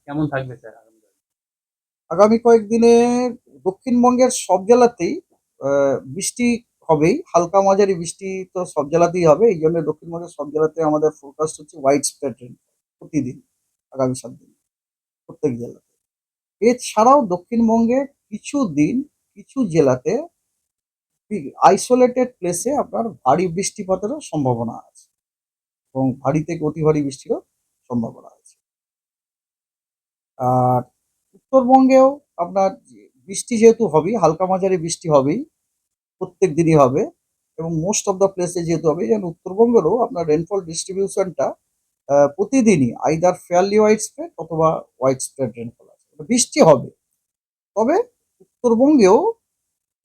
কেমন থাকবে স্যার আগামী কয়েকদিনে দক্ষিণবঙ্গের সব জেলাতেই বৃষ্টি হবেই। হালকা মাঝারি বৃষ্টি তো সব জেলাতেই হবে। এই জন্য দক্ষিণবঙ্গের সব জেলাতে আমাদের ফোরকাস্ট হচ্ছে হোয়াইট স্প্রেড রেন প্রতিদিন, আগামী 7 দিন প্রত্যেক জেলাতে। এছাড়াও দক্ষিণবঙ্গে কিছু দিন কিছু জেলাতে আইসোলেটেড প্লেসে আপনার ভারী বৃষ্টিপাতেরও সম্ভাবনা আছে, এবং ভারী থেকে অতি ভারী বৃষ্টিরও সম্ভাবনা আছে। আর উত্তরবঙ্গেও আপনার বৃষ্টি যেহেতু হবেই, হালকা মাঝারি বৃষ্টি হবেই, প্রত্যেক দিনই হবে, এবং মোস্ট অফ দ্য প্লেসে যেহেতু হবে, যেন উত্তরবঙ্গেরও আপনার রেনফল ডিস্ট্রিবিউশনটা প্রতিদিনই আইদার ফেয়ারলি হোয়াইট স্প্রেড অথবা হোয়াইট স্প্রেড রেনফল আছে, বৃষ্টি হবে। তবে উত্তরবঙ্গেও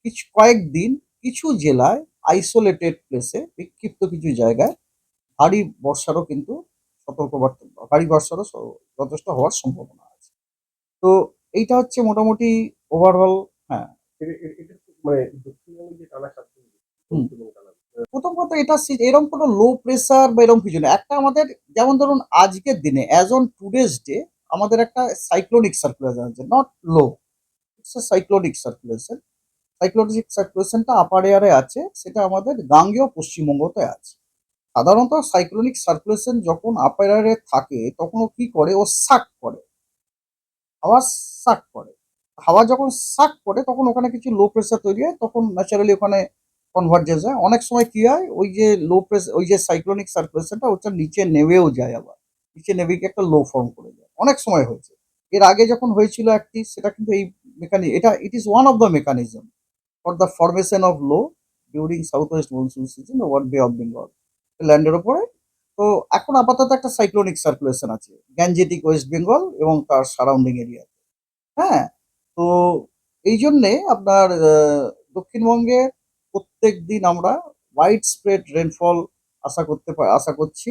কিছু কয়েকদিন কিছু জেলায় আইসোলেটেড প্লেসে বিক্ষিপ্ত কিছু জায়গায় ভারী বর্ষারও কিন্তু সতর্কবার্তা, ভারী বর্ষারও যথেষ্ট হওয়ার সম্ভাবনা আছে। তো এইটা হচ্ছে মোটামুটি ওভারঅল। হ্যাঁ। মানে দক্ষিণবঙ্গে যে টানা 7 দিন হুম। টানা প্রথম কথা, এটা এরকম কোনো লো প্রেসার বা এরকম কিছু না। একটা আমাদের, যেমন ধরুন আজকের দিনে অ্যাজ অন টুডেজ ডে আমাদের একটা সাইক্লোনিক সার্কুলেশন আছে, not low, it's a cyclonic circulation. Cyclonic সার্কুলেশনটা আপার এয়ারে আছে, সেটা আমাদের গাঙ্গেয় পশ্চিমবঙ্গতে আছে। সাধারণত সাইক্লোনিক সার্কুলেশন যখন আপার এয়ারে থাকে তখন ও কি করে, ও সাক করে, হাওয়া সাক করে। হাওয়া যখন সাক করে তখন ওখানে কিছু লো প্রেসার তৈরি হয়, তখন ন্যাচারালি ওখানে কনভার্জেন্স হয়। অনেক সময় কি হয়, ওই যে লো প্রেসার, ওই যে সাইক্লোনিক সার্কুলেশনটা ওটা নিচে নেমেও যায়, আবার নিচে নেমে গিয়ে একটা লো ফর্ম করে যায়। অনেক সময় হয়েছে। এর আগে যখন হয়েছিল একটি, সেটা কিন্তু এই এটা it is one of the mechanism for the formation of low during south West monsoon season over বে অফ বেঙ্গল ল্যান্ডের ওপরে। তো এখন আপাতত একটা সাইক্লোনিক সার্কুলেশন আছে গ্যাঞ্জেটিক ওয়েস্ট বেঙ্গল এবং তার সারাউন্ডিং এরিয়া। হ্যাঁ। তো এই জন্যে আপনার দক্ষিণবঙ্গে প্রত্যেক দিন আমরা হোয়াইট স্প্রেড রেনফল আশা করছি।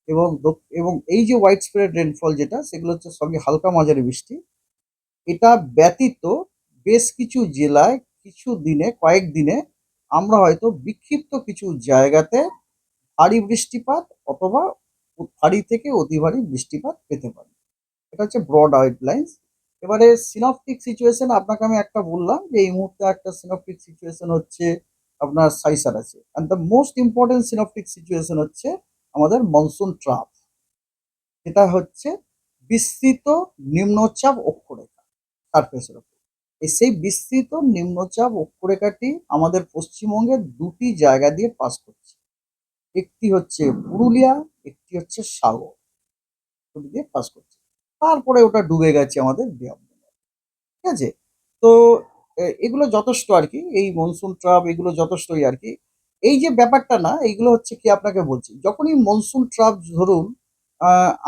এবং এবং এই যে হোয়াইট স্প্রেড রেনফল যেটা, সেগুলো হচ্ছে সবই হালকা মাঝারি বৃষ্টি। এটা ব্যতীত বেশ কিছু জেলায় কিছু দিনে, কয়েকদিনে আমরা হয়তো বিক্ষিপ্ত কিছু জায়গাতে ভারী বৃষ্টিপাত অথবা ভারী থেকে অতি ভারী বৃষ্টিপাত পেতে পারি। এটা হচ্ছে ব্রড আউটলাইন্স। এবারে সিনপটিক সিচুয়েশন আপনাকে আমি একটা বললাম যে এই মুহূর্তে একটা সিনপটিক সিচুয়েশন হচ্ছে আপনার সাইসার আছে, and the most important synoptic situation হচ্ছে আমাদের মনসুন ট্রাপ, যেটা হচ্ছে বিস্তৃত নিম্নচাপ অক্ষরেখা সারফেসের উপর। সেই বিস্তৃত নিম্নচাপ অক্ষরেখাটি আমাদের পশ্চিমবঙ্গের দুটি জায়গা দিয়ে পাস করছে। একটি হচ্ছে পুরুলিয়া, একটি হচ্ছে সাগর, দুটি দিয়ে পাস করছে। তারপরে ওটা ডুবে গেছে আমাদের বে অফ বেঙ্গল। ঠিক আছে? তো এগুলো যথেষ্ট আর কি, এই মনসুন ট্রাপ এগুলো যথেষ্টই আর কি। এই যে ব্যাপারটা না, এইগুলো হচ্ছে কি আপনাকে বলছি, যখনই মনসুন ট্রাপ ধরুন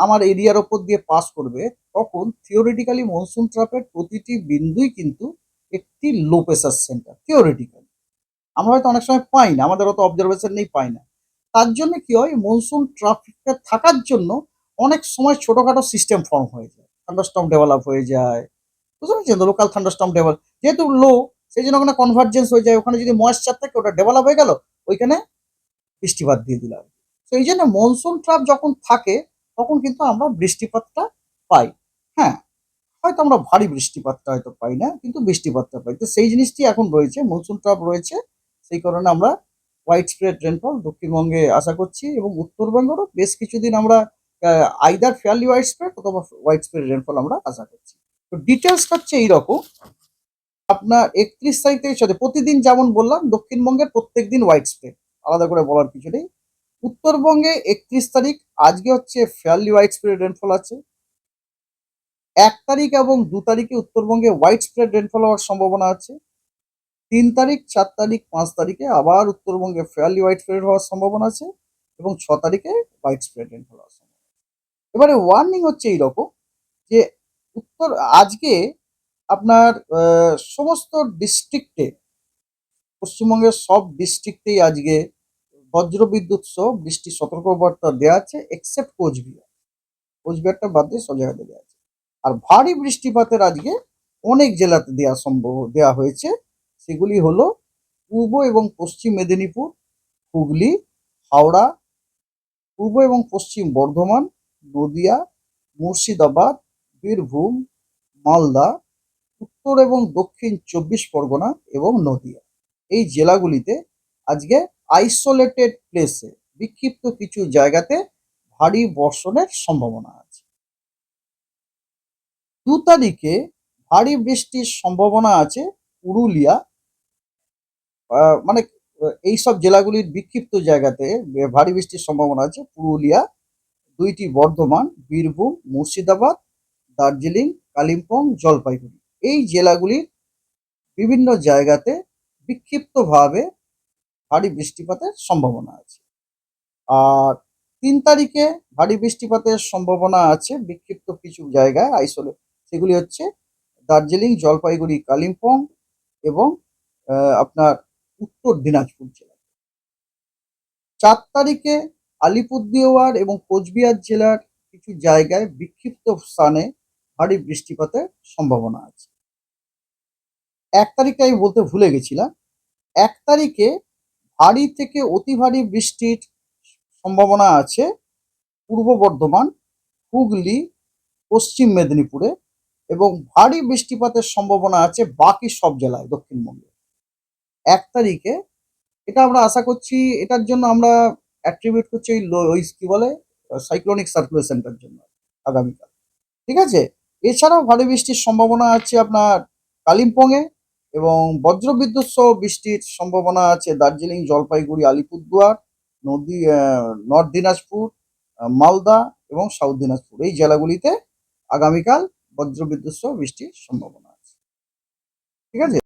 আমার এরিয়ার ওপর দিয়ে পাস করবে, তখন থিওরিটিক্যালি মনসুন ট্রাপের প্রতিটি বিন্দুই কিন্তু একটি লো প্রেসার সেন্টার থিওরিটিক্যালি। আমরা হয়তো অনেক সময় পাই না, আমাদের অত অবজারভেশন নেই, পাই না। তার জন্য কি হয়, মনসুন ট্রাফিকটা থাকার জন্য অনেক সময় ছোটখাটো সিস্টেম ফর্ম হয়ে যায়, থান্ডারস্টর্ম ডেভেলপ হয়ে যায়। বুঝতে পারছেন তো, লোকাল থান্ডারস্টর্ম ডেভেলপ যেহেতু লো, সেই জন্য ওখানে কনভার্জেন্স হয়ে যায়, ওখানে যদি ময়েশ্চার থাকে ওটা ডেভেলপ হয়ে গেল, ওইখানে বৃষ্টিপাত দিয়ে দিলাম। তো এই জন্য মনসুন ট্রাপ যখন থাকে তখন কিন্তু আমরা বৃষ্টিপাতটা পাই। হ্যাঁ, হয়তো আমরা ভারী বৃষ্টিপাতটা হয়তো পাই না, কিন্তু বৃষ্টিপাতটা পাই। তো সেই জিনিসটি এখন রয়েছে, মনসুন ট্রাপ রয়েছে। সেই কারণে আমরা হোয়াইট স্প্রেড রেনফল দক্ষিণবঙ্গে আশা করছি, এবং উত্তরবঙ্গেরও বেশ কিছুদিন আমরা আইদার ফেয়ারলি হোয়াইট স্প্রেড অথবা হোয়াইট স্প্রেড রেনফল আমরা আশা করছি। তো ডিটেলসটা হচ্ছে এইরকম, আপনার 31 তারিখ থেকে সাথে প্রতিদিন যেমন বললাম, দক্ষিণবঙ্গের প্রত্যেক দিন হোয়াইট স্প্রেড, আলাদা করে বলার কিছু নেই। উত্তরবঙ্গে 31 তারিখ, আজকে হচ্ছে ফেয়ারলি হোয়াইট স্প্রেড রেনফল আছে। 1 তারিখ এবং 2 তারিখে উত্তরবঙ্গে হোয়াইট স্প্রেড রেনফল হওয়ার সম্ভাবনা আছে। 3 তারিখ, 4 তারিখ, 5 তারিখে আবার উত্তরবঙ্গে ফেয়ারলি হোয়াইট স্প্রেড হওয়ার সম্ভাবনা আছে, এবং 6 তারিখে হোয়াইট স্প্রেড রেনফল হওয়ার সম্ভাবনা আছে। এবারে ওয়ার্নিং হচ্ছে এইরকম যে উত্তর আজকে আপনার সমস্ত ডিস্ট্রিক্টে, পশ্চিমবঙ্গের সব ডিস্ট্রিক্টেই আজকে বজ্রবিদ্যুৎ সহ বৃষ্টির সতর্কবার্তা দেওয়া আছে, এক্সেপ্ট কোচবিহার। কোচবিহারটা বাদ দিয়ে সব জায়গাতে দেওয়া আছে। আর ভারী বৃষ্টিপাতের আজকে অনেক জেলাতে দেওয়া হয়েছে। সেগুলি হলো পূর্ব এবং পশ্চিম মেদিনীপুর, হুগলি, হাওড়া, পূর্ব এবং পশ্চিম বর্ধমান, নদিয়া, মুর্শিদাবাদ, বীরভূম, মালদা, উত্তর এবং দক্ষিণ 24 পরগনা এবং নদিয়া। এই জেলাগুলিতে আজকে আইসোলেটেড প্লেসে বিক্ষিপ্ত কিছু জায়গাতে ভারী বর্ষণের সম্ভাবনা আছে। 2 তারিখে ভারী বৃষ্টির সম্ভাবনা আছে পুরুলিয়া, মানে এইসব জেলাগুলির বিক্ষিপ্ত জায়গাতে ভারী বৃষ্টির সম্ভাবনা আছে পুরুলিয়া, 2টি বর্ধমান, বীরভূম, মুর্শিদাবাদ, দার্জিলিং, কালিম্পং, জলপাইগুড়ি। এই জেলাগুলির বিভিন্ন জায়গাতে বিক্ষিপ্তভাবে ভারী বৃষ্টিপাতের সম্ভাবনা আছে। আর 3 তারিখে ভারী বৃষ্টিপাতের সম্ভাবনা আছে বিক্ষিপ্ত কিছু জায়গায় সেগুলি হচ্ছে দার্জিলিং, জলপাইগুড়ি, কালিম্পং এবং আপনার উত্তর দিনাজপুর জেলা। 4 তারিখে আলিপুরদুয়ার এবং কোচবিহার জেলার কিছু জায়গায় বিক্ষিপ্ত স্থানে ভারী বৃষ্টিপাতের সম্ভাবনা আছে। 1 তারিখে আমি বলতে ভুলে গেছিলাম, 1 তারিখে ভারী থেকে অতি ভারী বৃষ্টির সম্ভাবনা আছে পূর্ব বর্ধমান, হুগলি, পশ্চিম মেদিনীপুরে এবং ভারী বৃষ্টিপাতের সম্ভাবনা আছে বাকি সব জেলায় দক্ষিণবঙ্গে। 1 তারিখে এটা আমরা আশা করছি, এটার জন্য আমরা অ্যাট্রিবিউট করছি ওই কি বলে সাইক্লোনিক সার্কুলেশনটার জন্য আগামীকাল। ঠিক আছে? এছাড়াও ভারী বৃষ্টির সম্ভাবনা আছে আপনার কালিম্পংয়ে এবং বজ্রবিদ্যুৎ সহ বৃষ্টির সম্ভাবনা আছে দার্জিলিং, জলপাইগুড়ি, আলিপুরদুয়ার, নর্থ দিনাজপুর, মালদা এবং সাউথ দিনাজপুর। এই জেলাগুলিতে আগামীকাল বজ্রবিদ্যুৎ সহ বৃষ্টির সম্ভাবনা আছে। ঠিক আছে?